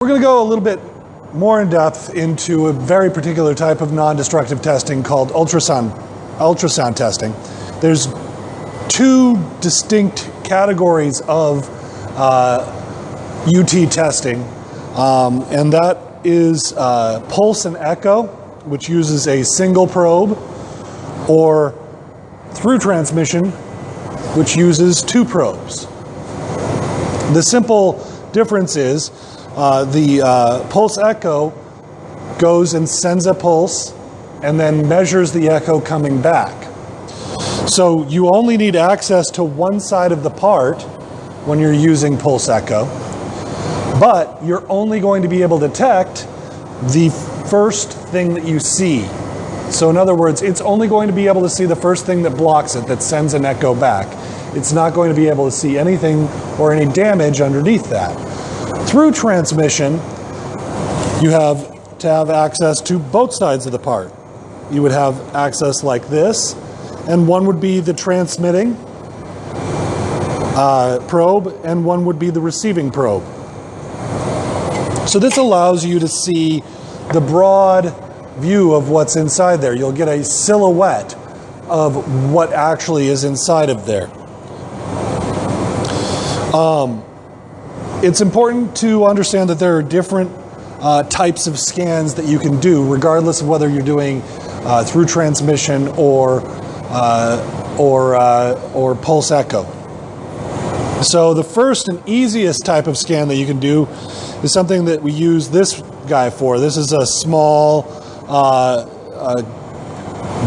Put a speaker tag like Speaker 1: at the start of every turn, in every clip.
Speaker 1: We're going to go a little bit more in depth into a very particular type of non-destructive testing called ultrasound testing. There's two distinct categories of UT testing, and that is pulse and echo, which uses a single probe, or through transmission, which uses two probes. The simple difference is the pulse echo goes and sends a pulse and then measures the echo coming back. So you only need access to one side of the part when you're using pulse echo, but you're only going to be able to detect the first thing that you see. So in other words, it's only going to be able to see the first thing that blocks it, that sends an echo back. It's not going to be able to see anything or any damage underneath that. Through transmission, you have to have access to both sides of the part. You would have access like this, and one would be the transmitting probe, and one would be the receiving probe. So this allows you to see the broad view of what's inside there. You'll get a silhouette of what actually is inside of there. It's important to understand that there are different types of scans that you can do, regardless of whether you're doing through transmission or pulse echo. So the first and easiest type of scan that you can do is something that we use this guy for. This is a small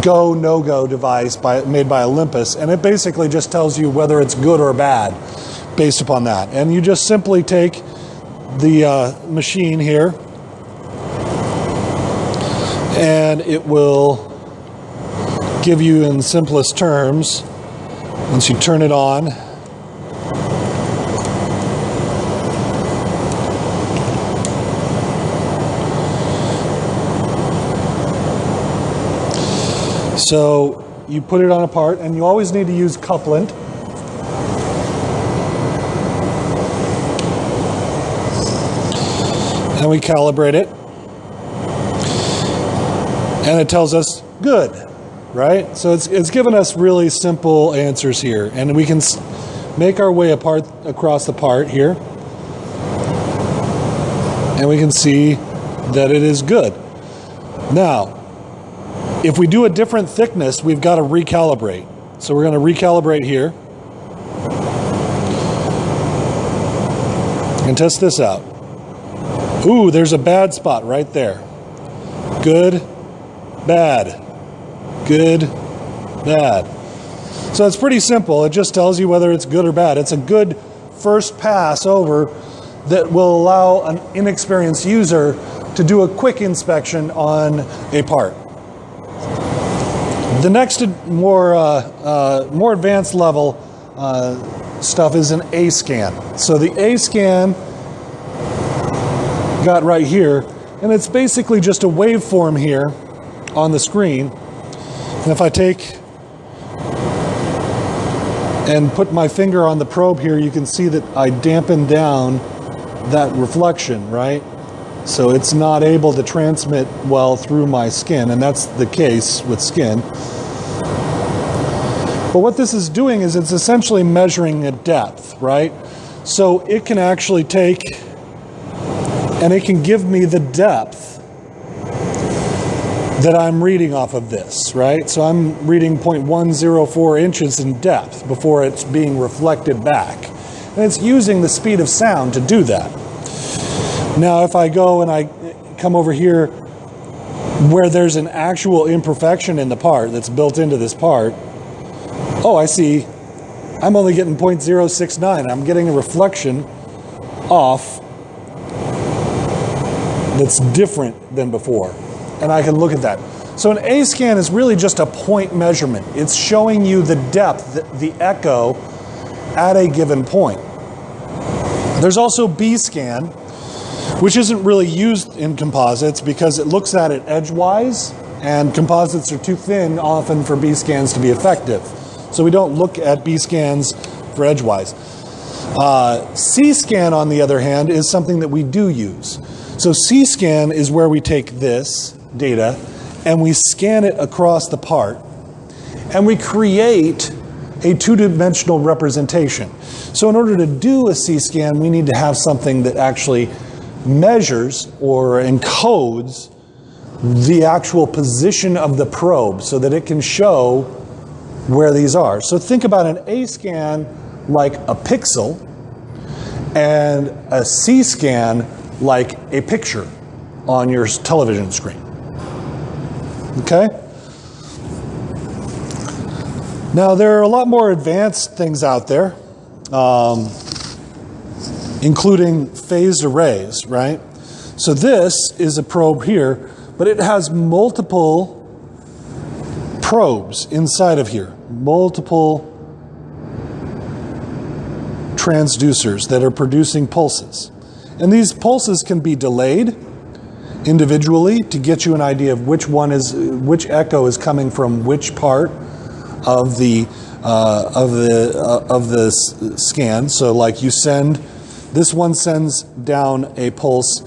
Speaker 1: go, no-go device made by Olympus, and it basically just tells you whether it's good or bad based upon that. And you just simply take the machine here, and it will give you, in simplest terms, once you turn it on, so you put it on a part, and you always need to use couplant. And we calibrate it. And it tells us good, right? So it's given us really simple answers here. And we can make our way across the part here. And we can see that it is good. Now, if we do a different thickness, we've got to recalibrate. So we're going to recalibrate here. And test this out. Ooh, there's a bad spot right there. Good, bad. Good, bad. So it's pretty simple. It just tells you whether it's good or bad. It's a good first pass over that will allow an inexperienced user to do a quick inspection on a part. The next more advanced level stuff is an A scan. So the A scan got right here, and it's basically just a waveform here on the screen. And if I take and put my finger on the probe here, you can see that I dampen down that reflection, right? So it's not able to transmit well through my skin, and that's the case with skin. But what this is doing is it's essentially measuring a depth, right? So it can actually take, and it can give me the depth that I'm reading off of this, right? So I'm reading 0.104 inches in depth before it's being reflected back. And it's using the speed of sound to do that. Now, if I go and I come over here where there's an actual imperfection in the part that's built into this part, oh, I see, I'm only getting 0.069. I'm getting a reflection off that's different than before. And I can look at that. So an A scan is really just a point measurement. It's showing you the depth, the echo, at a given point. There's also B scan, which isn't really used in composites because it looks at it edgewise, and composites are too thin often for B scans to be effective. So we don't look at B scans for edgewise. C-scan, on the other hand, is something that we do use. So C-scan is where we take this data and we scan it across the part and we create a two-dimensional representation. So in order to do a C-scan, we need to have something that actually measures or encodes the actual position of the probe so that it can show where these are. So think about an A-scan like a pixel and a C-scan like a picture on your television screen. Okay? Now there are a lot more advanced things out there, including phased arrays, right? So this is a probe here, but it has multiple probes inside of here, multiple transducers that are producing pulses. And these pulses can be delayed individually to get you an idea of which echo is coming from which part of the scan. So like this one sends down a pulse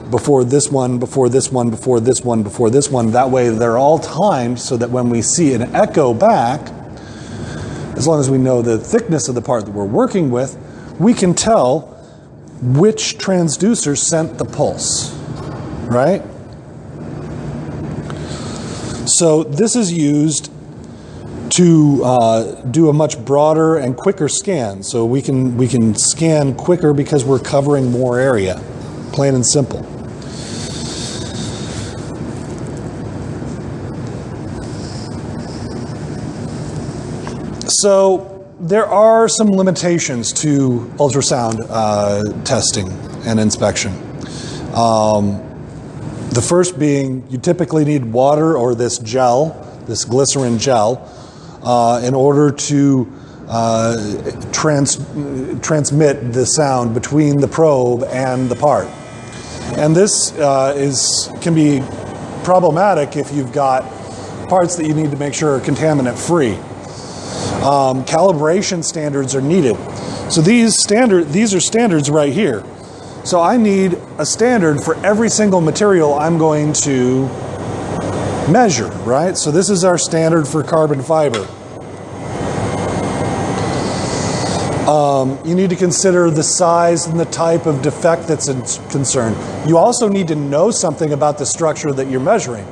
Speaker 1: before this one, before this one, before this one, before this one. That way they're all timed so that when we see an echo back, as long as we know the thickness of the part that we're working with, we can tell which transducer sent the pulse, right? So this is used to do a much broader and quicker scan. So we can scan quicker because we're covering more area, plain and simple. So there are some limitations to ultrasound testing and inspection. The first being you typically need water or this gel, this glycerin gel, in order to transmit the sound between the probe and the part. And this can be problematic if you've got parts that you need to make sure are contaminant free. Calibration standards are needed. So these are standards right here. So I need a standard for every single material I'm going to measure, right? So this is our standard for carbon fiber. You need to consider the size and the type of defect that's concerned. You also need to know something about the structure that you're measuring.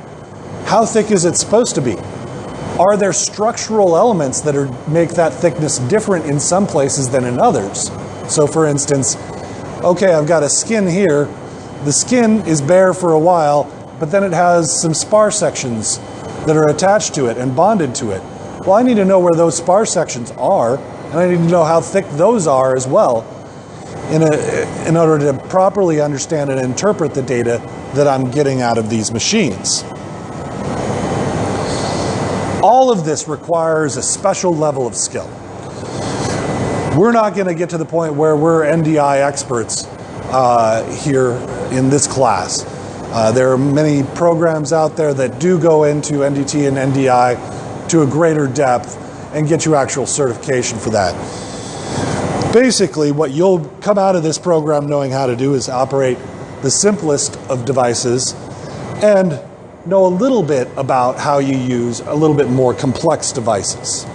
Speaker 1: How thick is it supposed to be? Are there structural elements that make that thickness different in some places than in others? So for instance, okay, I've got a skin here. The skin is bare for a while, but then it has some spar sections that are attached to it and bonded to it. Well, I need to know where those spar sections are, and I need to know how thick those are as well in order to properly understand and interpret the data that I'm getting out of these machines. All of this requires a special level of skill. We're not going to get to the point where we're NDI experts here in this class. There are many programs out there that do go into NDT and NDI to a greater depth and get you actual certification for that. Basically, what you'll come out of this program knowing how to do is operate the simplest of devices and know a little bit about how you use a little bit more complex devices.